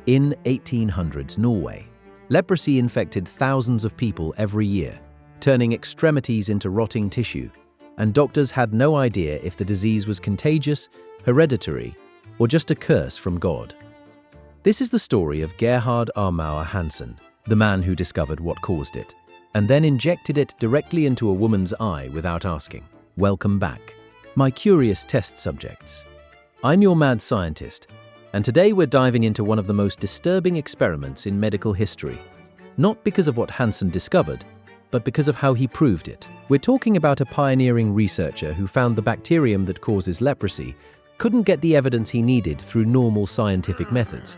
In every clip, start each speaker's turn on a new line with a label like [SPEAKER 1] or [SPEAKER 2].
[SPEAKER 1] In 1800s Norway, leprosy infected thousands of people every year, turning extremities into rotting tissue, and doctors had no idea if the disease was contagious, hereditary, or just a curse from God. This is the story of Gerhard Armauer Hansen, the man who discovered what caused it, and then injected it directly into a woman's eye without asking. Welcome back, my curious test subjects. I'm your mad scientist, and today we're diving into one of the most disturbing experiments in medical history. Not because of what Hansen discovered, but because of how he proved it. We're talking about a pioneering researcher who found the bacterium that causes leprosy couldn't get the evidence he needed through normal scientific methods,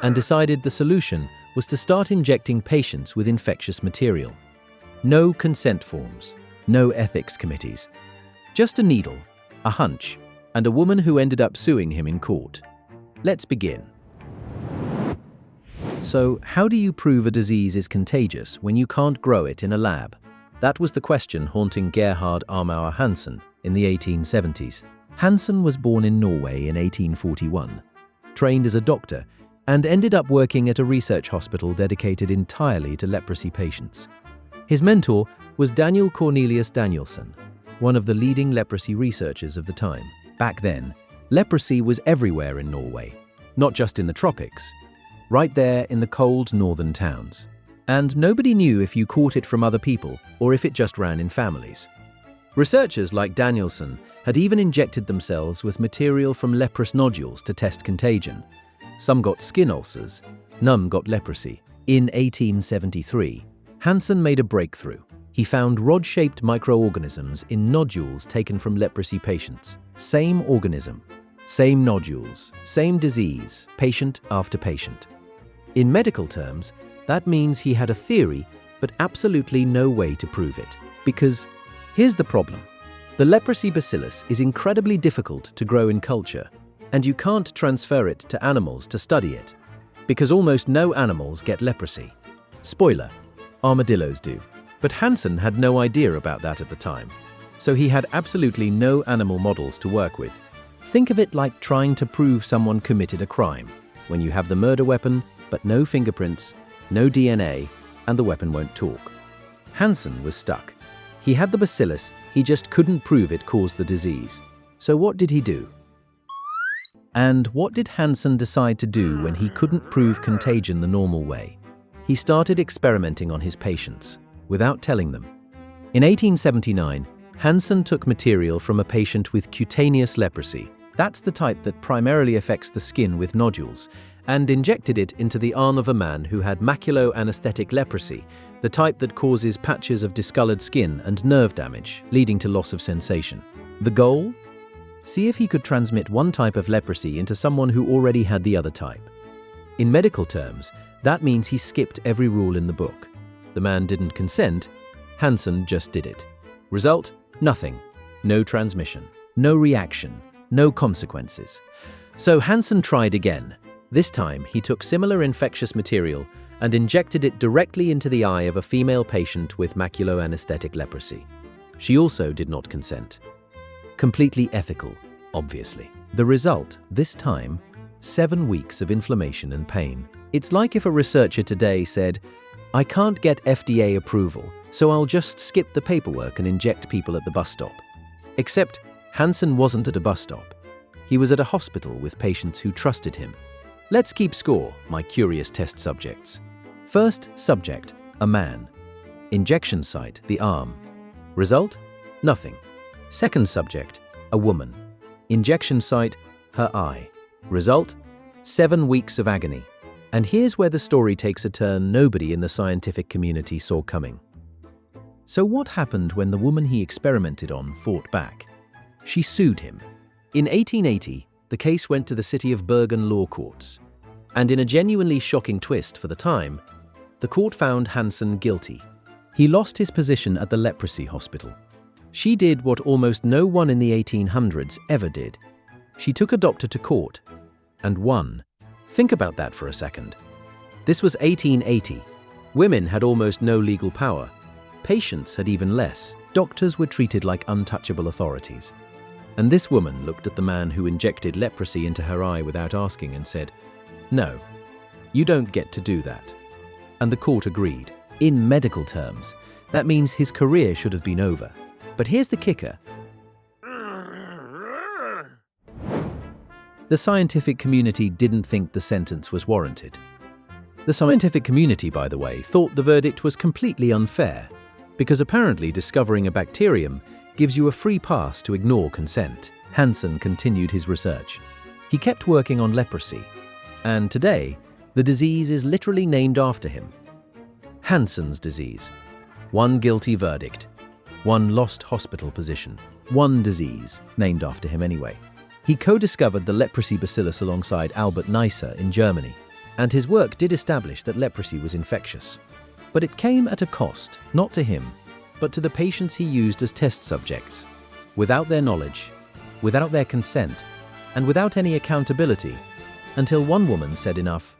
[SPEAKER 1] and decided the solution was to start injecting patients with infectious material. No consent forms, no ethics committees. Just a needle, a hunch, and a woman who ended up suing him in court. Let's begin. So, how do you prove a disease is contagious when you can't grow it in a lab? That was the question haunting Gerhard Armauer Hansen in the 1870s. Hansen was born in Norway in 1841, trained as a doctor, and ended up working at a research hospital dedicated entirely to leprosy patients. His mentor was Daniel Cornelius Danielsson, one of the leading leprosy researchers of the time. Back then, leprosy was everywhere in Norway, not just in the tropics, right there in the cold northern towns. And nobody knew if you caught it from other people or if it just ran in families. Researchers like Danielsson had even injected themselves with material from leprous nodules to test contagion. Some got skin ulcers, none got leprosy. In 1873, Hansen made a breakthrough. He found rod-shaped microorganisms in nodules taken from leprosy patients. Same organism, same nodules, same disease, patient after patient. In medical terms, that means he had a theory, but absolutely no way to prove it. Because here's the problem. The leprosy bacillus is incredibly difficult to grow in culture, and you can't transfer it to animals to study it, because almost no animals get leprosy. Spoiler, armadillos do. But Hansen had no idea about that at the time, so he had absolutely no animal models to work with. Think of it like trying to prove someone committed a crime, when you have the murder weapon, but no fingerprints, no DNA, and the weapon won't talk. Hansen was stuck. He had the bacillus, he just couldn't prove it caused the disease. So what did he do? And what did Hansen decide to do when he couldn't prove contagion the normal way? He started experimenting on his patients, without telling them. In 1879, Hansen took material from a patient with cutaneous leprosy, that's the type that primarily affects the skin with nodules, and injected it into the arm of a man who had maculoanesthetic leprosy, the type that causes patches of discolored skin and nerve damage, leading to loss of sensation. The goal? See if he could transmit one type of leprosy into someone who already had the other type. In medical terms, that means he skipped every rule in the book. The man didn't consent, Hansen just did it. Result? Nothing. No transmission. No reaction. No consequences. So Hansen tried again. This time, he took similar infectious material and injected it directly into the eye of a female patient with maculoanesthetic leprosy. She also did not consent. Completely ethical, obviously. The result, this time, 7 weeks of inflammation and pain. It's like if a researcher today said, I can't get FDA approval, so I'll just skip the paperwork and inject people at the bus stop. Except Hansen wasn't at a bus stop. He was at a hospital with patients who trusted him. Let's keep score, my curious test subjects. First subject, a man. Injection site, the arm. Result? Nothing. Second subject, a woman. Injection site, her eye. Result? 7 weeks of agony. And here's where the story takes a turn nobody in the scientific community saw coming. So what happened when the woman he experimented on fought back? She sued him. In 1880, the case went to the city of Bergen law courts. And in a genuinely shocking twist for the time, the court found Hansen guilty. He lost his position at the leprosy hospital. She did what almost no one in the 1800s ever did. She took a doctor to court and won. Think about that for a second. This was 1880. Women had almost no legal power. Patients had even less. Doctors were treated like untouchable authorities. And this woman looked at the man who injected leprosy into her eye without asking and said, "No, You don't get to do that. And the court agreed. In medical terms, that means his career should have been over. But here's the kicker. The scientific community didn't think the sentence was warranted. The scientific community, by the way, thought the verdict was completely unfair, because apparently discovering a bacterium gives you a free pass to ignore consent. Hansen continued his research. He kept working on leprosy, and today, the disease is literally named after him. Hansen's disease. One guilty verdict. One lost hospital position. One disease, named after him anyway. He co-discovered the leprosy bacillus alongside Albert Neisser in Germany, and his work did establish that leprosy was infectious. But it came at a cost, not to him, but to the patients he used as test subjects. Without their knowledge, without their consent, and without any accountability, until one woman said enough.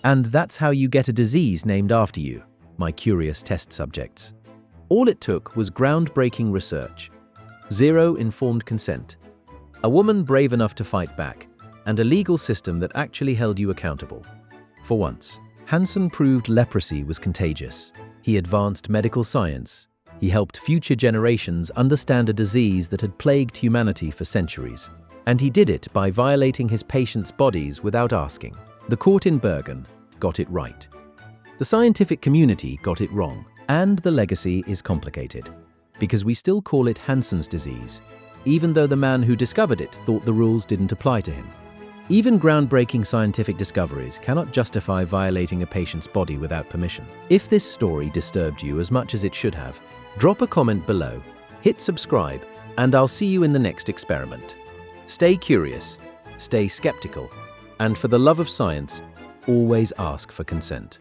[SPEAKER 1] And that's how you get a disease named after you, my curious test subjects. All it took was groundbreaking research, zero informed consent, a woman brave enough to fight back, and a legal system that actually held you accountable. For once, Hansen proved leprosy was contagious. He advanced medical science. He helped future generations understand a disease that had plagued humanity for centuries. And he did it by violating his patients' bodies without asking. The court in Bergen got it right. The scientific community got it wrong. And the legacy is complicated, because we still call it Hansen's disease, even though the man who discovered it thought the rules didn't apply to him. Even groundbreaking scientific discoveries cannot justify violating a patient's body without permission. If this story disturbed you as much as it should have, drop a comment below, hit subscribe, and I'll see you in the next experiment. Stay curious, stay skeptical, and for the love of science, always ask for consent.